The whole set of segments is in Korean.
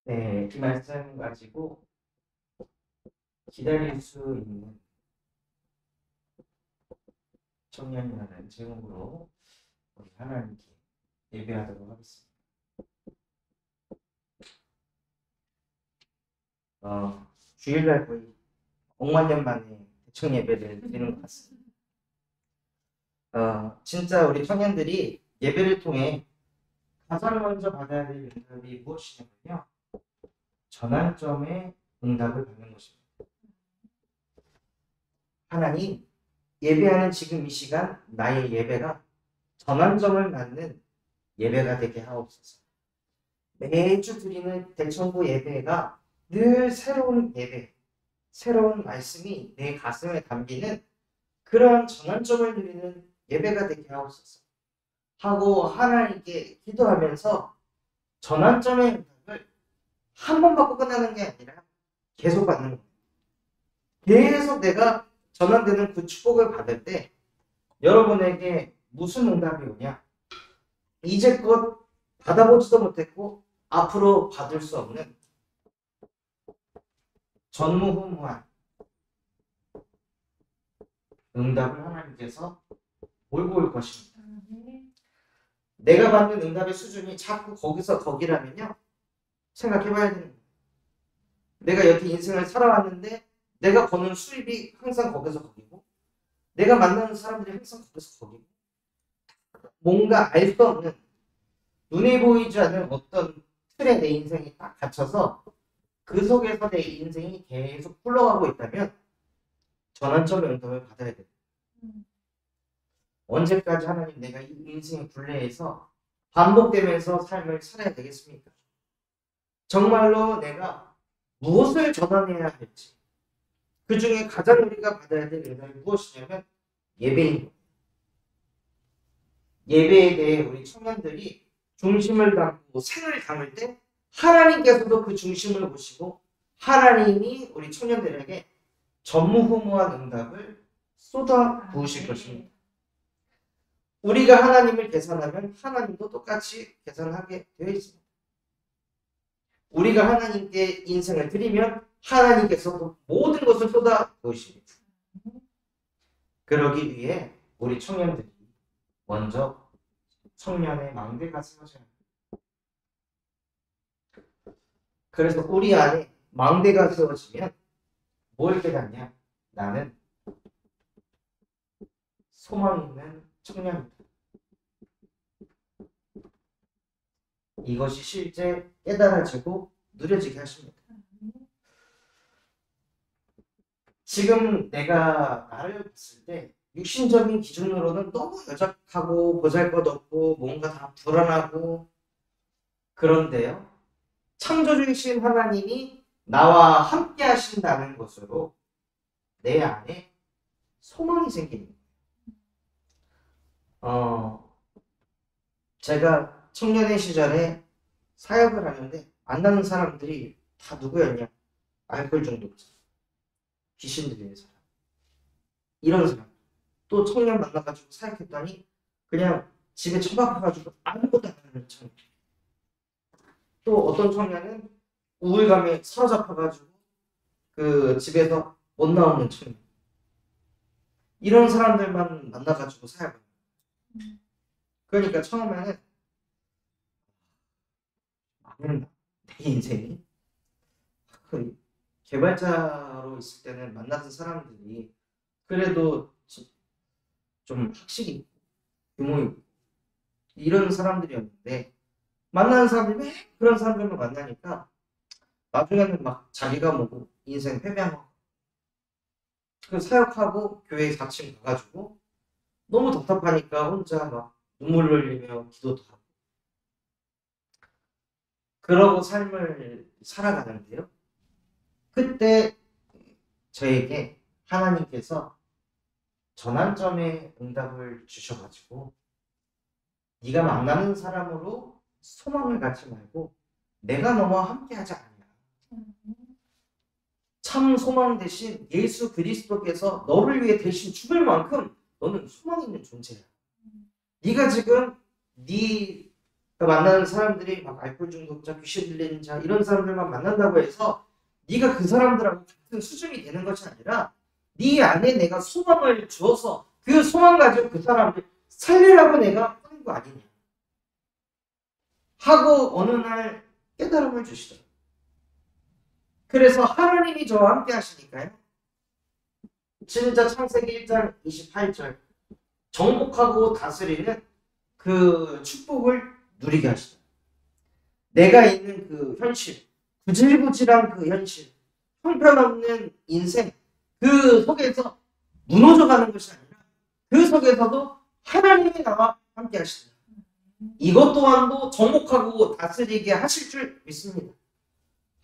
네, 이 말씀 가지고 기다릴 수 있는 청년이라는 제목으로 우리 하나님께 예배하도록 하겠습니다. 주일날 거의 5만 년 만에 대청 예배를 드리는 것 같습니다. 진짜 우리 청년들이 예배를 통해 가장 먼저 받아야 될 응답이 무엇이냐면요. 전환점의 응답을 받는 것입니다. 하나님, 예배하는 지금 이 시간 나의 예배가 전환점을 맞는 예배가 되게 하옵소서. 매주 드리는 대청부 예배가 늘 새로운 예배, 새로운 말씀이 내 가슴에 담기는 그런 전환점을 누리는 예배가 되게 하옵소서. 하고 하나님께 기도하면서 전환점의 응답을 한 번 받고 끝나는 게 아니라 계속 받는 거예요. 계속 내가 전환되는 그 축복을 받을 때 여러분에게 무슨 응답이 오냐? 이제껏 받아보지도 못했고 앞으로 받을 수 없는 전무후무한 응답을 하나님께서 몰고 올 것입니다. 내가 받는 응답의 수준이 자꾸 거기서 거기라면요. 생각해봐야 되는 거예요. 내가 여태 인생을 살아왔는데 내가 버는 수입이 항상 거기서 거기고 내가 만나는 사람들이 항상 거기서 거기고 뭔가 알 수 없는 눈에 보이지 않는 어떤 틀에 내 인생이 딱 갇혀서 그 속에서 내 인생이 계속 흘러가고 있다면 전환점의 응답을 받아야 돼요. 언제까지 하나님 내가 이 인생의 굴레에서 반복되면서 삶을 살아야 되겠습니까? 정말로 내가 무엇을 전환해야 할지 그 중에 가장 우리가 받아야 될 응답이 무엇이냐면 예배인 거예요. 예배에 대해 우리 청년들이 중심을 담고 생을 담을 때 하나님께서도 그 중심을 보시고 하나님이 우리 청년들에게 전무후무한 응답을 쏟아 부으실 것입니다. 우리가 하나님을 계산하면 하나님도 똑같이 계산하게 되어 있습니다. 우리가 하나님께 인생을 드리면 하나님께서도 모든 것을 쏟아 부으십니다. 그러기 위해 우리 청년들이 먼저 청년의 망대가 세워져야 합니다. 그래서 우리 안에 망대가 세워지면 뭘 깨닫냐? 나는 소망 있는 청년이다. 이것이 실제 깨달아지고 누려지게 하십니다. 지금 내가 나를 봤을 때 육신적인 기준으로는 너무 여작하고 보잘것없고 뭔가 다 불안하고 그런데요. 창조주이신 하나님이 나와 함께 하신다는 것으로 내 안에 소망이 생기는 거예요. 제가 청년의 시절에 사역을 하는데 만나는 사람들이 다 누구였냐? 알코올 중독자, 귀신 들리는 사람, 이런 사람. 또 청년 만나가지고 사역했더니 그냥 집에 처박혀가지고 아무것도 안 하는 청년. 또 어떤 청년은 우울감에 사로잡혀가지고 그 집에서 못 나오는 청년. 이런 사람들만 만나가지고 사역을 해요. 그러니까 처음에는 내 인생이 개발자로 있을 때는 만났던 사람들이 그래도 좀 학식이 있고 규모 있고 이런 사람들이었는데 만나는 사람들이 왜 그런 사람들만 만나니까 나중에는 막 자기가 뭐고 인생 패배한 거 그 사역하고 교회 4층 가가지고 너무 답답하니까 혼자 막 눈물 흘리며 기도도 하고 그러고 삶을 살아가는데요. 그때 저에게 하나님께서 전환점의 응답을 주셔가지고 네가 만나는 사람으로 소망을 갖지 말고 내가 너와 함께하지 않냐. 참 소망 대신 예수 그리스도께서 너를 위해 대신 죽을 만큼 너는 소망 있는 존재야. 네가 지금 네 그러니까 만나는 사람들이 막 알코올 중독자, 귀신 들리는 자 이런 사람들만 만난다고 해서 네가 그 사람들하고 같은 수준이 되는 것이 아니라 네 안에 내가 소망을 주어서 그 소망 가지고 그 사람을 살리라고 내가 하는 거 아니냐 하고 어느 날 깨달음을 주시더라고요. 그래서 하나님이 저와 함께 하시니까요. 진짜 창세기 1장 28절 정복하고 다스리는 그 축복을 누리게 하시다. 내가 있는 그 현실, 구질구질한 그 현실, 형편없는 인생, 그 속에서 무너져가는 것이 아니라 그 속에서도 하나님이 나와 함께 하시다. 이것 또한도 정복하고 다스리게 하실 줄 믿습니다.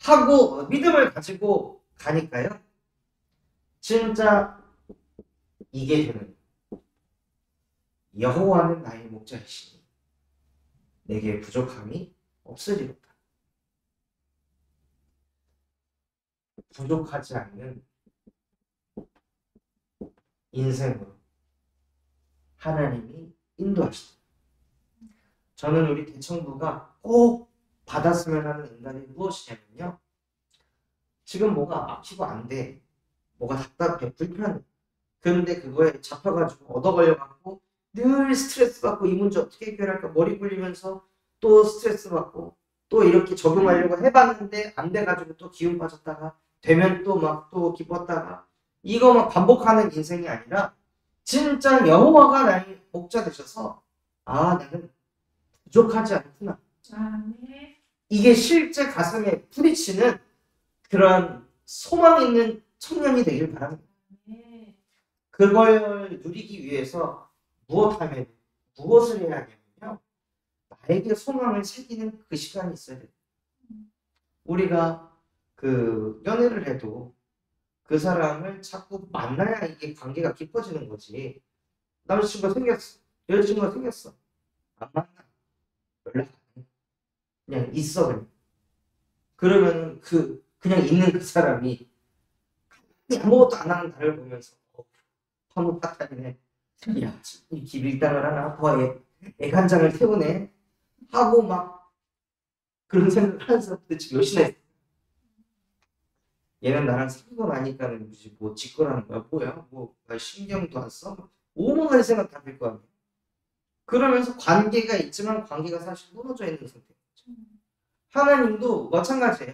하고 믿음을 가지고 가니까요. 진짜 이게 되는 여호와는 나의 목자이시니 내게 부족함이 없으리로다. 부족하지 않는 인생으로 하나님이 인도하시다. 저는 우리 대청부가 꼭 받았으면 하는 응답이 무엇이냐면요. 지금 뭐가 막히고 안 돼. 뭐가 답답해, 불편해. 그런데 그거에 잡혀가지고 얻어걸려갖고 늘 스트레스 받고 이 문제 어떻게 해결할까 머리 굴리면서 또 스트레스 받고 또 이렇게 적용하려고 해봤는데 안 돼가지고 또 기운 빠졌다가 되면 또 막 또 기뻤다가 이거 막 반복하는 인생이 아니라 진짜 여호와가 나의 목자 되셔서 아 나는 부족하지 않구나. 이게 실제 가슴에 부딪히는 그런 소망 있는 청년이 되길 바랍니다. 그걸 누리기 위해서 무엇을 해야 하냐면요. 나에게 소망을 새기는 그 시간이 있어야 돼요. 우리가 그 연애를 해도 그 사람을 자꾸 만나야 이게 관계가 깊어지는 거지. 남자친구가 생겼어. 여자친구가 생겼어. 안 만나. 연락 안 해. 그냥 있어 그냥. 그러면 그냥 있는 그 사람이 아무것도 안 하는 나를 보면서 한국 파탄이네. 야, 이 기빌당을 하나 더 애간장을 태우네 하고 막 그런 생각을 하는 사람들 지금 몇이나 있어. 얘는 나랑 사귀고 나니까는 무슨 뭐 짓거라는 거야 뭐야 뭐 신경도 안 써. 오만 생각 다 들 거 아니야. 그러면서 관계가 있지만 관계가 사실 무너져 있는 상태죠. 하나님도 마찬가지예요.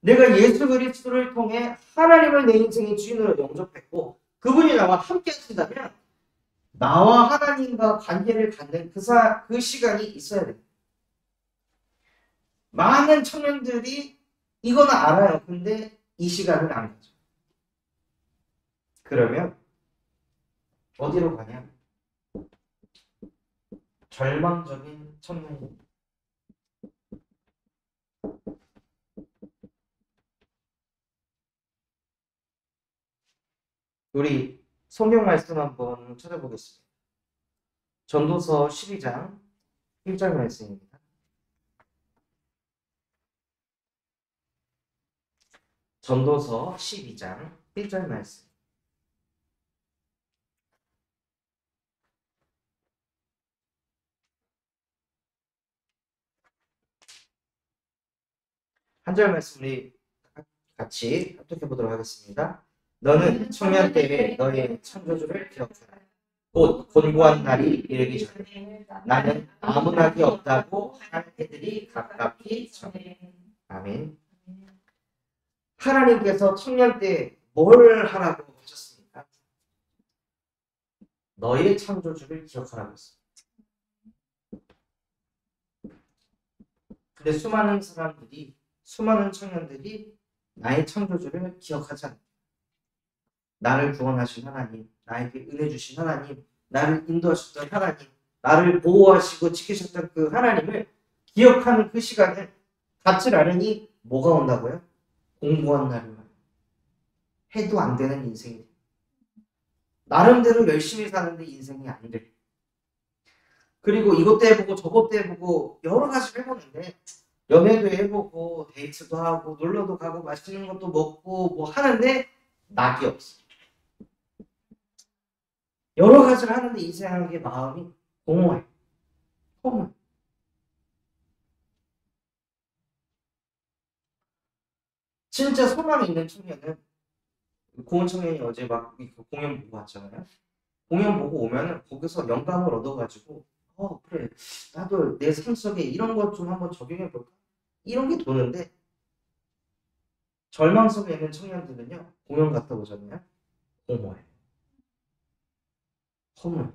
내가 예수 그리스도를 통해 하나님을 내 인생의 주인으로 영접했고 그분이 나와 함께 하신다면 나와 하나님과 관계를 갖는 그 시간이 있어야 돼요. 많은 청년들이 이거는 알아요. 근데 이 시간을 안 가죠. 그러면 어디로 가냐? 절망적인 청년입니다. 우리 성경 말씀 한번 찾아보겠습니다. 전도서 12장 1절 말씀입니다. 전도서 12장 1절 말씀. 한 절 말씀 우리 같이 합독해 보도록 하겠습니다. 너는 청년 때에 너의 창조주를 기억하라. 곧 곤고한 날이 이르기 전에 나는 아무 낙이 없다고 한 해들이 가깝기 전에. 아멘. 하나님께서 청년 때 뭘 하라고 하셨습니까? 너의 창조주를 기억하라고 했습니다. 근데 수많은 청년들이 나의 창조주를 기억하지 않는다. 나를 구원하신 하나님, 나에게 은혜 주신 하나님, 나를 인도하셨던 하나님, 나를 보호하시고 지키셨던 그 하나님을 기억하는 그 시간을 갖지 않으니 뭐가 온다고요? 공부한 날이 와요. 해도 안 되는 인생이. 나름대로 열심히 사는데 인생이 안 돼. 그리고 이것도 해보고 저것도 해보고 여러 가지를 해보는데 연애도 해보고 데이트도 하고 놀러도 가고 맛있는 것도 먹고 뭐 하는데 낙이 없어. 여러 가지를 하는데 인생의 마음이 공허해. 허무해. 진짜 소망이 있는 청년은 고은 청년이 어제 막 공연 보고 왔잖아요. 공연 보고 오면은 거기서 영감을 얻어가지고 그래 나도 내 삶 속에 이런 것 좀 한번 적용해 볼까 이런 게 도는데 절망 속에 있는 청년들은요 공연 갔다 오잖아요. 공허해. 허무해.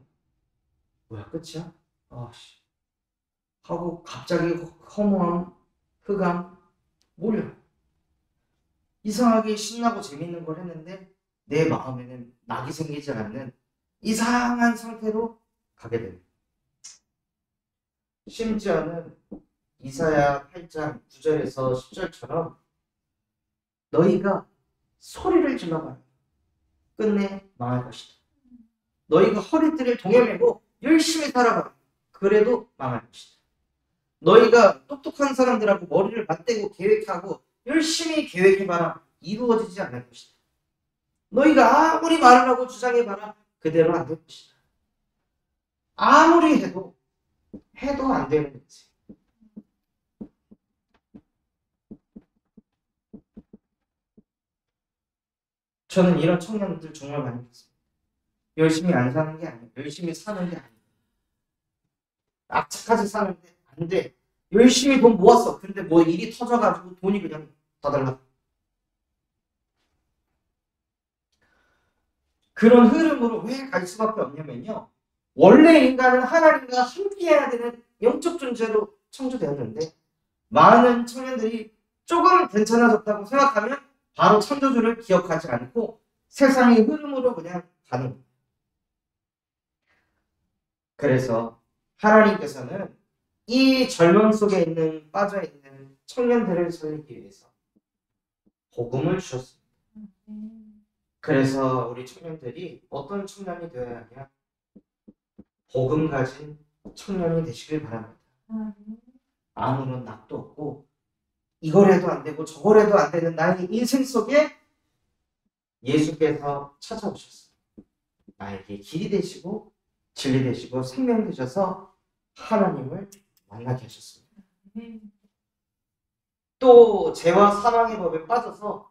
뭐야 끝이야? 아씨 하고 갑자기 허무함, 흑암 몰려. 이상하게 신나고 재밌는 걸 했는데 내 마음에는 낙이 생기지 않는 이상한 상태로 가게 됩니다. 심지어는 이사야 8장 9절에서 10절처럼 너희가 소리를 질러봐라. 끝내 망할 것이다. 너희가 허리띠를 동여매고 열심히 살아봐라. 그래도 망할 것이다. 너희가 똑똑한 사람들하고 머리를 맞대고 계획하고 열심히 계획해봐라. 이루어지지 않을 것이다. 너희가 아무리 말을 하고 주장해봐라. 그대로 안 될 것이다. 아무리 해도 안 되는 거지. 저는 이런 청년들 정말 많이 봤습니다. 열심히 안 사는 게 아니에요. 열심히 사는 게 아니에요. 악착같이 사는데 안 돼. 열심히 돈 모았어. 근데 뭐 일이 터져가지고 돈이 그냥 다 달라. 그런 흐름으로 왜 갈 수밖에 없냐면요. 원래 인간은 하나님과 함께해야 되는 영적 존재로 창조되었는데 많은 청년들이 조금 괜찮아졌다고 생각하면 바로 창조주를 기억하지 않고 세상의 흐름으로 그냥 가는 거예요. 그래서 하나님께서는 이 절망 속에 빠져있는 청년들을 살리기 위해서 복음을 주셨습니다. 그래서 우리 청년들이 어떤 청년이 되어야 하냐? 복음 가진 청년이 되시길 바랍니다. 아무런 낙도 없고 이걸 해도 안 되고 저걸 해도 안 되는 나의 인생 속에 예수께서 찾아오셨어요. 나에게 길이 되시고 진리 되시고 생명 되셔서 하나님을 만나게 하셨습니다. 또 죄와 사망의 법에 빠져서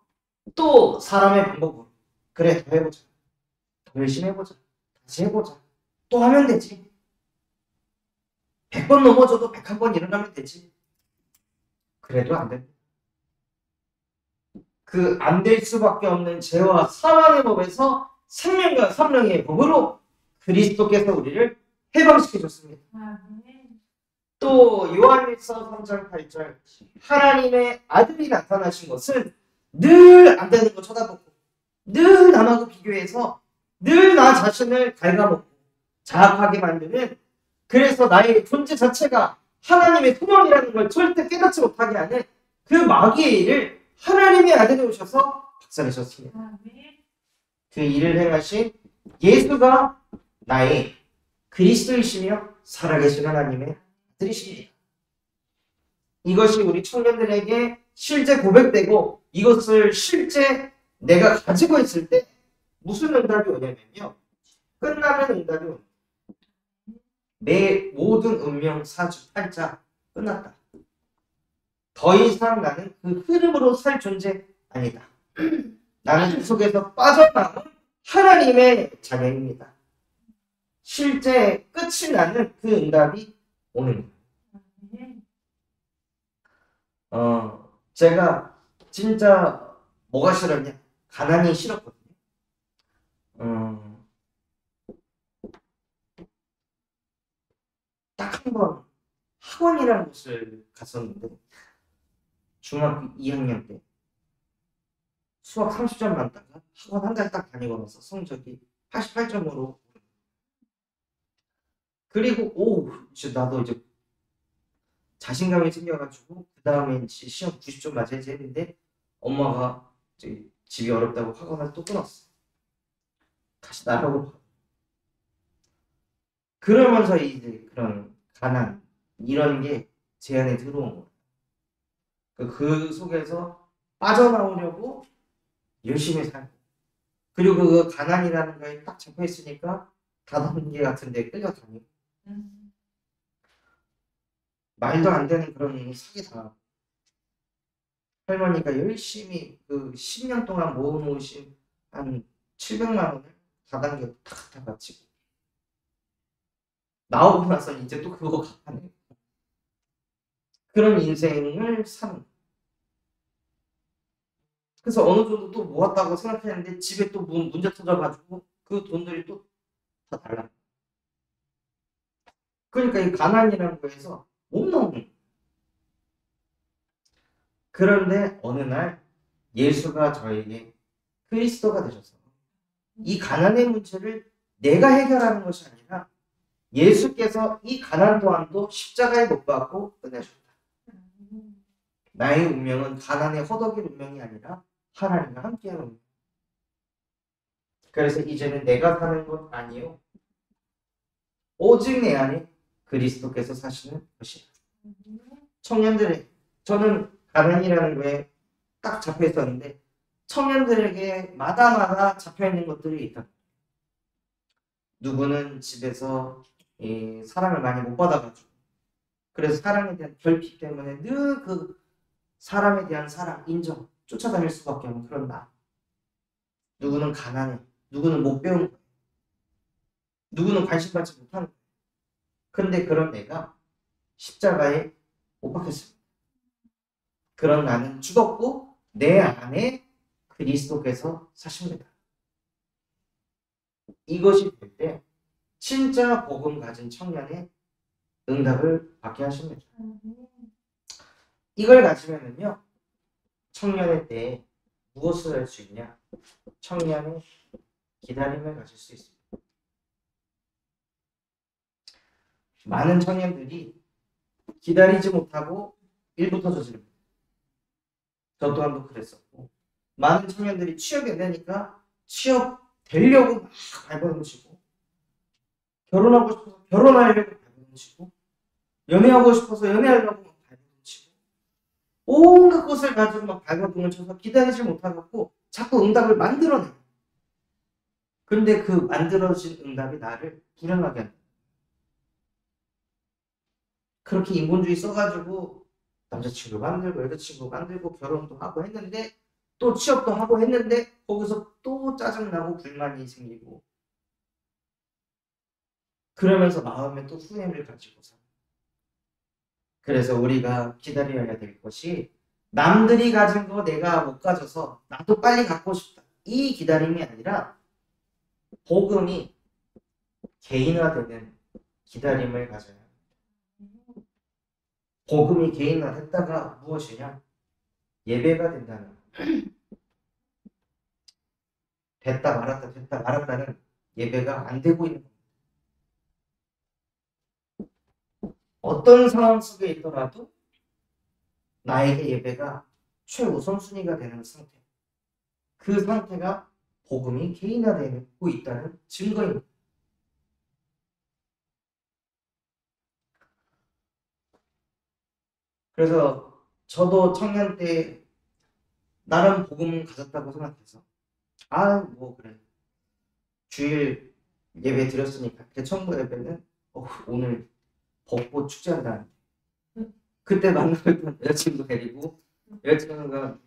또 사람의 방법으로 그래 더 해보자. 더 열심히 해보자. 다시 해보자. 또 하면 되지. 100번 넘어져도 101번 일어나면 되지. 그래도 안 됩니다. 그 안 될 수밖에 없는 죄와 사망의 법에서 생명과 삼명의 법으로 그리스도께서 우리를 해방시켜 줬습니다. 또 요한일서 3장 8절 하나님의 아들이 나타나신 것은 늘 안 되는 거 쳐다보고 늘 남하고 비교해서 늘 나 자신을 갉아먹고 자학하게 만드는 그래서 나의 존재 자체가 하나님의 소망이라는 걸 절대 깨닫지 못하게 하는 그 마귀의 일을 하나님의 아들이 오셔서 박살내셨습니다. 그 일을 행하신 예수가 나의 그리스도이시며 살아계신 하나님의 아들이십니다. 이것이 우리 청년들에게 실제 고백되고 이것을 실제 내가 가지고 있을 때 무슨 응답이 오냐면요. 끝나는 응답이 옵니다. 내 모든 운명 사주 팔자 끝났다. 더 이상 나는 그 흐름으로 살 존재 아니다. 나는 그 속에서 빠져나온 하나님의 자녀입니다. 실제 끝이 나는 그 응답이 오는 거예요. 제가 진짜 뭐가 싫었냐? 가난이 싫었거든요. 딱 한 번 학원이라는 곳을 갔었는데 중학교 2학년 때 수학 30점 맞다가 학원 한 달 딱 다니고 나서 성적이 88점으로 그리고 진짜 나도 이제 자신감이 생겨가지고 그 다음에 시험 90점 맞아야지 했는데 엄마가 이제 집이 어렵다고 학원을 또 끊었어. 다시 나가고 그러면서 이제 그런 가난 이런 게 제 안에 들어온 거예요. 그 속에서 빠져나오려고 열심히 살고 그리고 그 가난이라는 거에 딱 잡혀 있으니까 다단계 같은 데 끌려다니고 말도 안 되는 그런 사기 당하고 할머니가 열심히 그 10년 동안 모아놓으신 한 700만 원을 다단계 탁탁 바치고 나오고 나서 이제 또 그거 갚아내. 그런 인생을 사는. 그래서 어느 정도 또 모았다고 생각했는데 집에 또 문제 터져가지고 그 돈들이 또 다 달라. 그러니까 이 가난이라는 거에서 못 나오는. 그런데 어느 날 예수가 저에게 그리스도가 되셔서 이 가난의 문제를 내가 해결하는 것이 아니라 예수께서 이 가난 또한도 십자가에 못 박고 끝내셨다. 나의 운명은 가난의 허덕일 운명이 아니라 하나님과 함께하는 운명. 그래서 이제는 내가 사는 것 아니요 오직 내 안에 그리스도께서 사시는 것이다. 청년들의 저는 가난이라는 거에 딱 잡혀 있었는데 청년들에게 마다마다 잡혀 있는 것들이 있다. 누구는 집에서 사랑을 많이 못 받아가지고 그래서 사랑에 대한 결핍 때문에 늘 그 사람에 대한 사랑, 인정 쫓아다닐 수밖에 없는 그런 나. 누구는 가난해, 누구는 못 배운 거야, 누구는 관심 받지 못하는 거야. 근데 그런 내가 십자가에 못 박혔습니다. 그런 나는 죽었고 내 안에 그리스도께서 사십니다. 이것이 될 때 진짜 복음 가진 청년의 응답을 받게 하십니다. 이걸 가지면은요 청년의 때에 무엇을 할 수 있냐? 청년의 기다림을 가질 수 있습니다. 많은 청년들이 기다리지 못하고 일부터 저지릅니다. 저 또한도 그랬었고 많은 청년들이 취업이 되니까 취업 되려고 막 발버둥치고 결혼하고 싶어서 결혼하려고 발버둥치고 연애하고 싶어서 연애하려고 막 발버둥치고 온갖 것을 가지고 막 발버둥을 쳐서 기다리지 못하고 자꾸 응답을 만들어내요. 근데 그 만들어진 응답이 나를 불행하게 한다. 그렇게 인본주의 써가지고 남자친구 만들고 여자친구 만들고 결혼도 하고 했는데 또 취업도 하고 했는데 거기서 또 짜증나고 불만이 생기고 그러면서 마음에 또 후회를 가지고 살아요. 그래서 우리가 기다려야 될 것이 남들이 가진 거 내가 못 가져서 나도 빨리 갖고 싶다. 이 기다림이 아니라 복음이 개인화되는 기다림을 가져야 합니다. 복음이 개인화됐다가 무엇이냐? 예배가 된다는 됐다 말았다 됐다 말았다는 예배가 안 되고 있는 겁니다. 어떤 상황 속에 있더라도 나에게 예배가 최우선순위가 되는 상태. 그 상태가 복음이 개인화되고 있다는 증거입니다. 그래서 저도 청년 때 나름 복음 가졌다고 생각해서 뭐 그래 주일 예배 드렸으니까 대청부 예배는 오늘 벚꽃 축제한다는데 그때 만나던 여자친구 데리고 여자친구가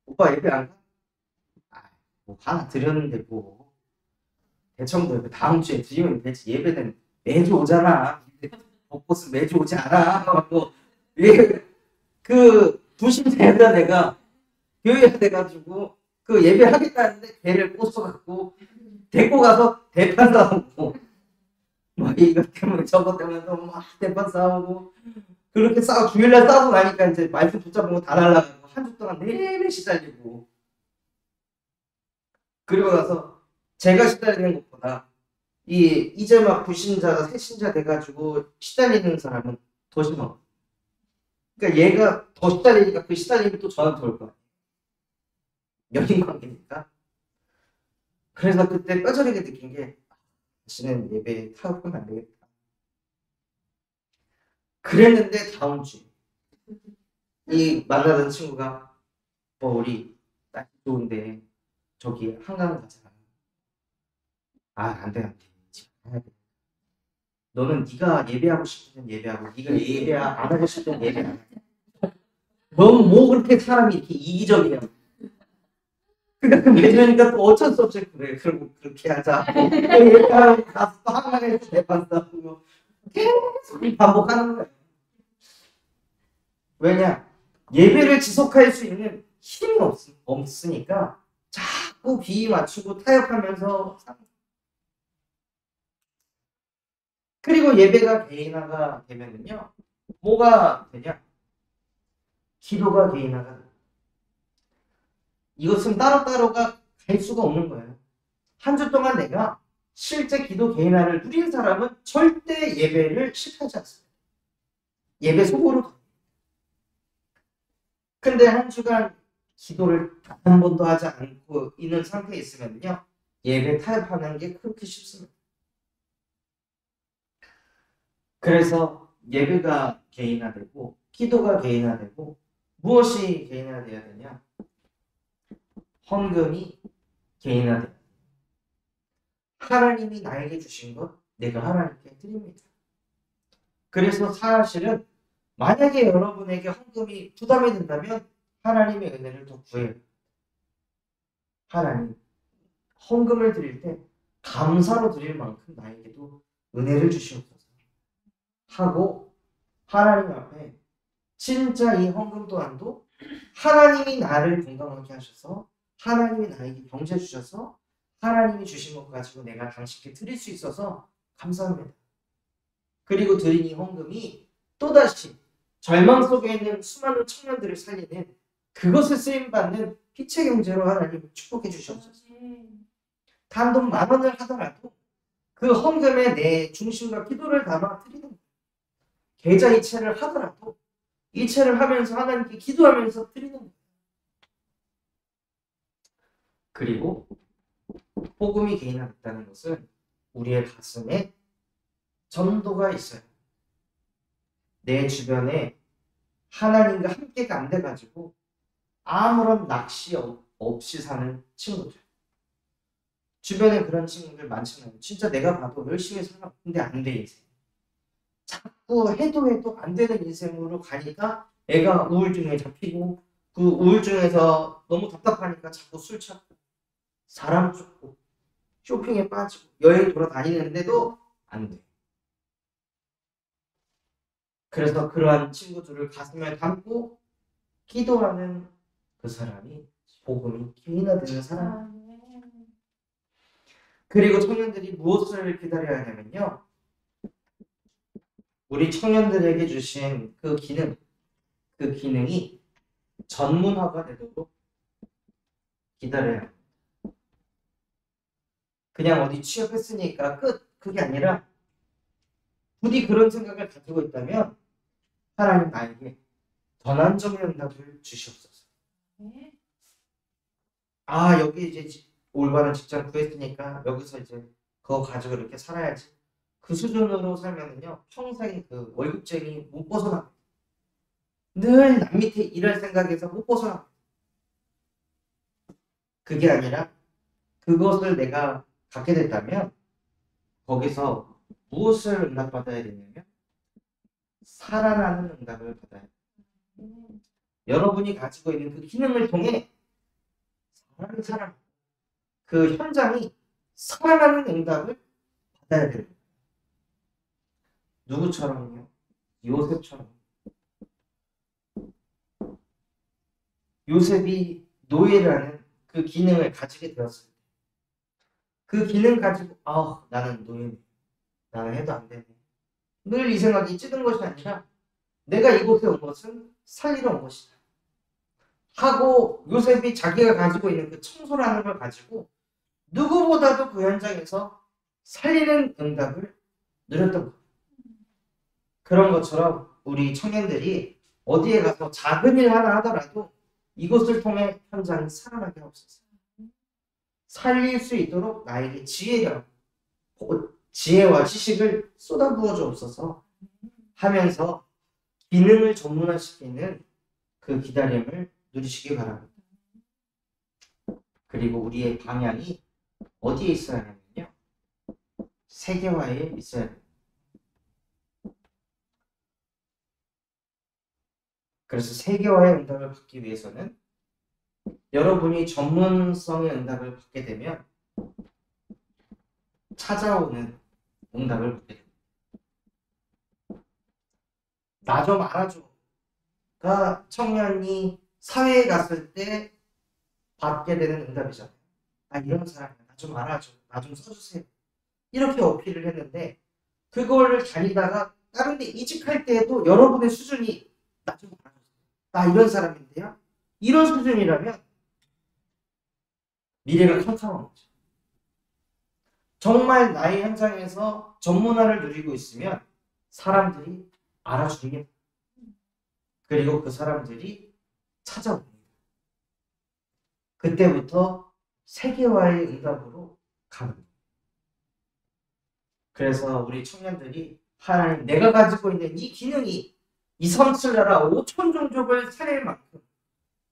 오빠 예배 안 가? 뭐 하나 드렸는데 뭐 대청부 예배 다음 주에 드리면 되지 예배는 매주 오잖아. 벚꽃은 매주 오지 않아. 그 부심대에다 내가 교회에 돼가지고 그 예배하겠다는데 걔를 꼬셔갖고 데리고 가서 대판 싸우고 뭐 이것 때문에 저것 때문에 또 막 대판 싸우고 그렇게 주일날 싸우고 나니까 이제 말씀 붙잡은 거 다 날라가고 한 주 동안 내내 시달리고 그리고 나서 제가 시달리는 것보다 이제 막 불신자가 새신자 돼가지고 시달리는 사람은 더 심하고 그러니까 얘가 더 시달리니까 그 시달림이 또 저한테 올 거야. 연인 관계니까. 그래서 그때 뼈저리게 느낀 게 다시는 예배에 타협하면 안 되겠다. 그랬는데 다음 주에 이 만나던 친구가 우리 날씨 좋은데 저기 한강 가자. 안 돼. 지금 가야 돼. 너는 네가 예배하고 싶으면 예배하고 네가 예배 안 하고 싶으면 예배 안 해. 넌 뭐 그렇게 사람이 이렇게 이기적이냐. 그러니까 매주니까 또 어쩔 수 없이 그래. 그럼 그렇게 하자. 얘가 가서 또 한마디 대봤다고 계속 반복하는 거야. 왜냐? 예배를 지속할 수 있는 힘이 없으니까 자꾸 비위 맞추고 타협하면서 그리고 예배가 개인화가 되면은요 뭐가 되냐? 기도가 개인화가 돼. 이것은 따로따로가 갈 수가 없는 거예요. 한 주 동안 내가 실제 기도 개인화를 누린 사람은 절대 예배를 실패하지 않습니다. 예배 속으로. 근데 한 주간 기도를 단 한 번도 하지 않고 있는 상태에 있으면요 예배 타협하는 게 그렇게 쉽습니다. 그래서 예배가 개인화되고 기도가 개인화되고 무엇이 개인화되어야 되냐? 헌금이 개인화돼요. 하나님이 나에게 주신 것 내가 하나님께 드립니다. 그래서 사실은 만약에 여러분에게 헌금이 부담이 된다면 하나님의 은혜를 더 구해요. 하나님, 헌금을 드릴 때 감사로 드릴 만큼 나에게도 은혜를 주시옵소서 하고 하나님 앞에 진짜 이 헌금 또한도 하나님이 나를 건강하게 하셔서 하나님이 나에게 병재 주셔서 하나님이 주신 것 가지고 내가 당신께 드릴 수 있어서 감사합니다. 그리고 드린 이 헌금이 또다시 절망 속에 있는 수많은 청년들을 살리는 그것을 쓰임받는 빛의 경제로 하나님 축복해 주시옵소서. 단돈 10,000원을 하더라도 그 헌금에 내 중심과 기도를 담아 드리는 거예요. 계좌 이체를 하더라도 이체를 하면서 하나님께 기도하면서 드리는 거예요. 그리고 복음이 개인화됐다는 것은 우리의 가슴에 전도가 있어요. 내 주변에 하나님과 함께가 안 돼가지고 아무런 낚시 없이 사는 친구들. 주변에 그런 친구들 많잖아요. 진짜 내가 봐도 열심히 살아. 근데 안 돼, 인생. 자꾸 해도 안 되는 인생으로 가니까 애가 우울증에 잡히고 그 우울증에서 너무 답답하니까 자꾸 술 찾고 사람 쫓고 쇼핑에 빠지고 여행 돌아다니는데도 안 돼. 그래서 그러한 친구들을 가슴에 담고 기도하는 그 사람이 복음이 개인화되는 사람. 그리고 청년들이 무엇을 기다려야 하냐면요. 우리 청년들에게 주신 그 기능이 전문화가 되도록 기다려야 합니다. 그냥 어디 취업했으니까 끝. 그게 아니라 부디 그런 생각을 가지고 있다면 하나님 나에게 전환점의 응답을 주시옵소서. 아, 여기 이제 올바른 직장 구했으니까 여기서 이제 그거 가지고 이렇게 살아야지. 그 수준으로 살면은요 평생 그 월급쟁이 못 벗어나. 늘 남 밑에 일할 생각에서 못 벗어나. 그게 아니라 그것을 내가 갖게 됐다면 거기서 무엇을 응답받아야 되냐면 살아나는 응답을 받아야 돼요. 여러분이 가지고 있는 그 기능을 통해 사람이 살아나. 그 현장이 살아나는 응답을 받아야 돼요. 누구처럼요? 요셉처럼. 요셉이 노예라는 그 기능을 가지게 되었을 때 그 기능 가지고 나는 노예네. 나는 해도 안 되네. 늘 이 생각이 찌든 것이 아니라 내가 이곳에 온 것은 살리러 온 것이다. 하고 요셉이 자기가 가지고 있는 그 청소라는 걸 가지고 누구보다도 그 현장에서 살리는 응답을 누렸던 거예요. 그런 것처럼 우리 청년들이 어디에 가서 작은 일 하나 하더라도 이것을 통해 현장이 살아나게 하옵소서. 살릴 수 있도록 나에게 지혜와 지식을 쏟아부어 주옵소서 하면서 기능을 전문화시키는 그 기다림을 누리시기 바랍니다. 그리고 우리의 방향이 어디에 있어야 하냐면요. 세계화에 있어야 합니다. 그래서 세계화의 응답을 받기 위해서는 여러분이 전문성의 응답을 받게 되면 찾아오는 응답을 받게 됩니다. 나 좀 알아줘가 청년이 사회에 갔을 때 받게 되는 응답이잖아요. 나 이런 사람이야. 나 좀 알아줘. 나 좀 써주세요. 이렇게 어필을 했는데 그걸 다니다가 다른 데 이직할 때에도 여러분의 수준이 나 좀 알아주세요. 나 이런 사람인데요. 이런 수준이라면 미래가 캄캄한 거죠. 정말 나의 현장에서 전문화를 누리고 있으면 사람들이 알아줍니다. 그리고 그 사람들이 찾아옵니다. 그때부터 세계화의 응답으로 갑니다. 그래서 우리 청년들이 하나님 내가 가지고 있는 이 기능이 이 성칠나라 5천 종족을 살릴 만큼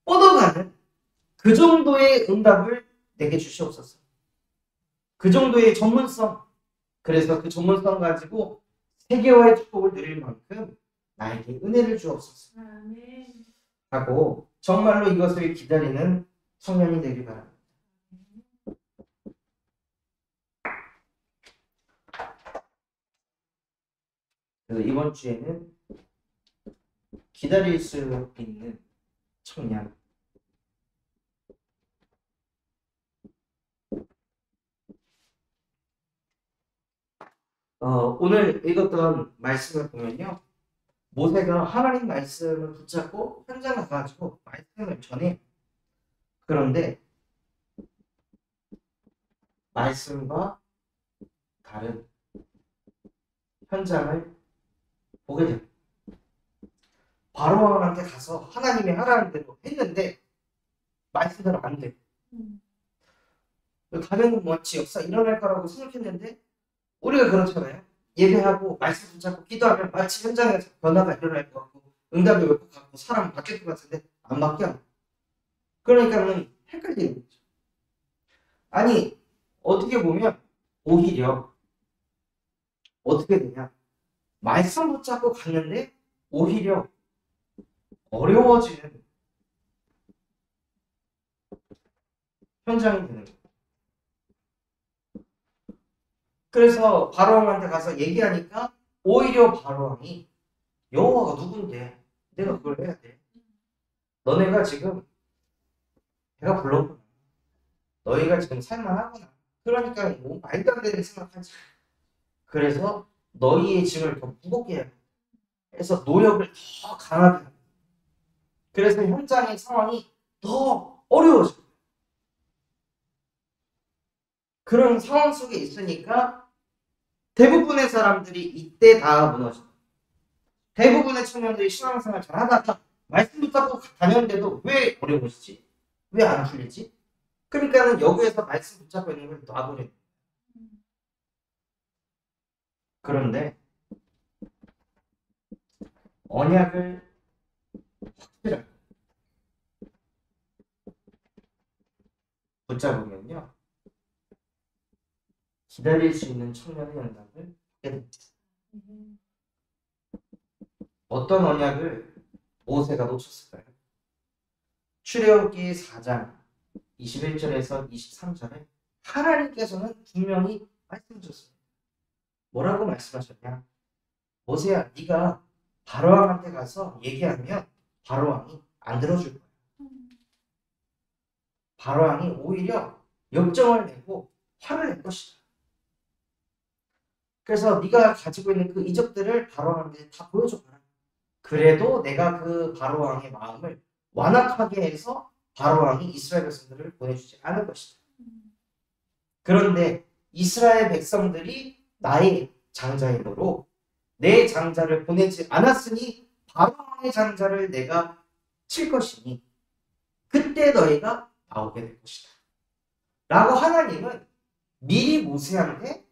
뻗어가는 그 정도의 응답을 내게 주시옵소서. 그 정도의 전문성, 그래서 그 전문성 가지고 세계화의 축복을 누릴 만큼 나에게 은혜를 주옵소서 하고 정말로 이것을 기다리는 청년이 되길 바랍니다. 그래서 이번 주에는 기다릴 수 있는 청년, 오늘 읽었던 말씀을 보면요, 모세가 하나님 말씀을 붙잡고 현장에 가가지고 말씀을 전해. 그런데 말씀과 다른 현장을 보게 됩니다. 바로왕한테 가서 하나님이 하라는 대로 했는데 말씀대로 안 돼. 가면 뭐지 역사 일어날 거라고 생각했는데 우리가 그렇잖아요. 예배하고 말씀 붙잡고 기도하면 마치 현장에서 변화가 일어날 것 같고 응답이 올 것 같고 사람 바뀔 것 같은데 안 바뀌어. 그러니까는 헷갈리는 거죠. 아니 어떻게 보면 오히려 어떻게 되냐, 말씀 붙잡고 갔는데 오히려 어려워지는 현장이 되는 거예요. 그래서 바로왕한테 가서 얘기하니까 오히려 바로왕이 여호와가 누군데 내가 그걸 해야 돼. 너네가 지금 내가 불렀구나. 너희가 지금 살만하구나. 그러니까 뭐 말도 안 되는 생각하지. 그래서 너희의 짐을 더 무겁게 해야 돼. 그래서 노력을 더 강하게 합니다. 그래서 현장의 상황이 더 어려워져요. 그런 상황 속에 있으니까 대부분의 사람들이 이때 다 무너져요. 대부분의 청년들이 신앙생활 잘 하다가 말씀 붙잡고 다녔는데도 왜 어려워지지? 왜 안 풀리지? 그러니까는 여기에서 말씀 붙잡고 있는 걸 놔버려요. 그런데 언약을 확실하게 붙잡으면요, 기다릴 수 있는 청년의 응답을 받게 됩니다. 어떤 언약을 모세가 놓쳤을까요? 출애굽기 4장 21절에서 23절에 하나님께서는 분명히 말씀하셨습니다. 뭐라고 말씀하셨냐? 모세야, 네가 바로왕한테 가서 얘기하면 바로왕이 안 들어줄 거야. 바로왕이 오히려 역정을 내고 화를 낼 것이다. 그래서 네가 가지고 있는 그 이적들을 바로왕한테 다 보여줘봐라. 그래도 내가 그 바로왕의 마음을 완악하게 해서 바로왕이 이스라엘 백성들을 보내주지 않을 것이다. 그런데 이스라엘 백성들이 나의 장자이므로 내 장자를 보내지 않았으니 바로왕의 장자를 내가 칠 것이니 그때 너희가 나오게 될 것이다. 라고 하나님은 미리 모세한테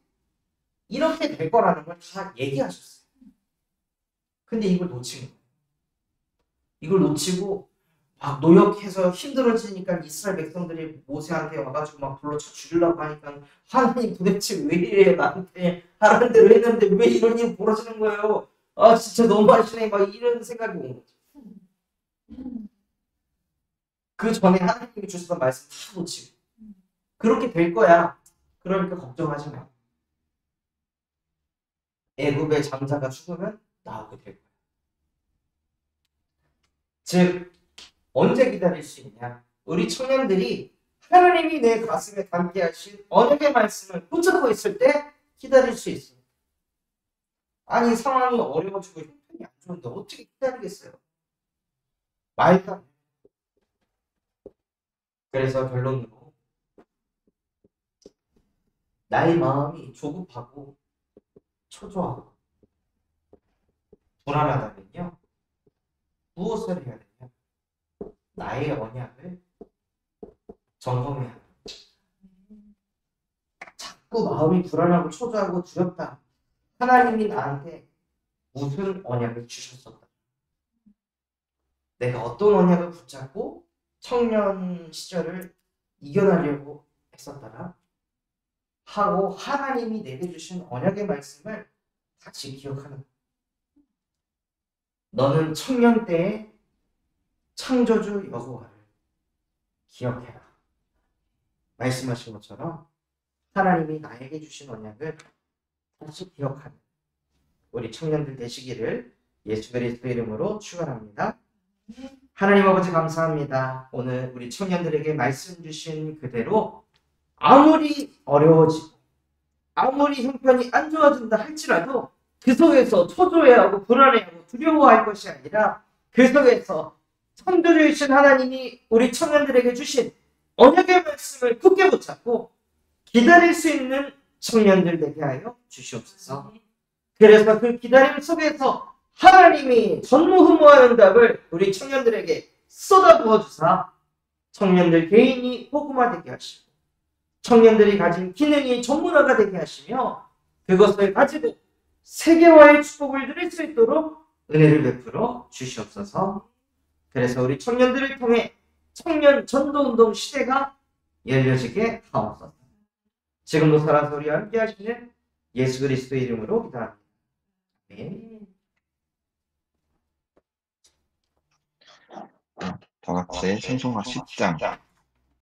이렇게 될 거라는 걸 다 얘기하셨어요. 근데 이걸 놓친 거예요. 이걸 놓치고 막 노력해서 힘들어지니까 이스라엘 백성들이 모세한테 와가지고 막 불러쳐 죽이려고 하니까 하나님 도대체 왜 이래요? 나한테 하라는 대로 했는데 왜 이런 일이 벌어지는 거예요? 아 진짜 너무하시네. 막 이런 생각이 온 거죠. 그 전에 하나님이 주셨던 말씀 다 놓치고. 그렇게 될 거야. 그러니까 걱정하지 마. 애굽의 장자가 죽으면 나오게 될 거야. 즉 언제 기다릴 수 있냐? 우리 청년들이 하나님이 내 가슴에 담게 하신 언약의 말씀을 붙잡고 있을 때 기다릴 수 있어. 아니 상황이 어려워지고 형편이 안 좋은데 어떻게 기다리겠어요? 말도 안 돼. 그래서 결론으로 나의 마음이 조급하고 초조하고 불안하다면요. 무엇을 해야 되냐? 나의 언약을 점검해야 돼. 자꾸 마음이 불안하고 초조하고 두렵다. 하나님이 나한테 무슨 언약을 주셨었다. 내가 어떤 언약을 붙잡고 청년 시절을 이겨나려고 했었다라 하고 하나님이 내게 주신 언약의 말씀을 다시 기억하는 거야. 너는 청년 때의 창조주 여호와를 기억해라. 말씀하신 것처럼 하나님이 나에게 주신 언약을 다시 기억하는 우리 청년들 되시기를 예수 그리스도 이름으로 축원합니다. 하나님 아버지 감사합니다. 오늘 우리 청년들에게 말씀 주신 그대로 아무리 어려워지고 아무리 형편이 안 좋아진다 할지라도 그 속에서 초조해하고 불안해하고 두려워할 것이 아니라 그 속에서 창조주이신 하나님이 우리 청년들에게 주신 언약의 말씀을 굳게 붙잡고 기다릴 수 있는 청년들 되게 하여 주시옵소서. 그래서 그 기다림 속에서 하나님이 전무후무한 응답을 우리 청년들에게 쏟아부어 주사 청년들 개인이 복음화되게 하시고 청년들이 가진 기능이 전문화가 되게 하시며 그것을 가지고 세계화의 축복을 누릴 수 있도록 은혜를 베풀어 주시옵소서. 그래서 우리 청년들을 통해 청년 전도운동 시대가 열려지게 하옵소서. 지금도 살아서 우리와 함께 하시는 예수 그리스도의 이름으로 기도합니다. 아멘. 다 같이 찬송가 10장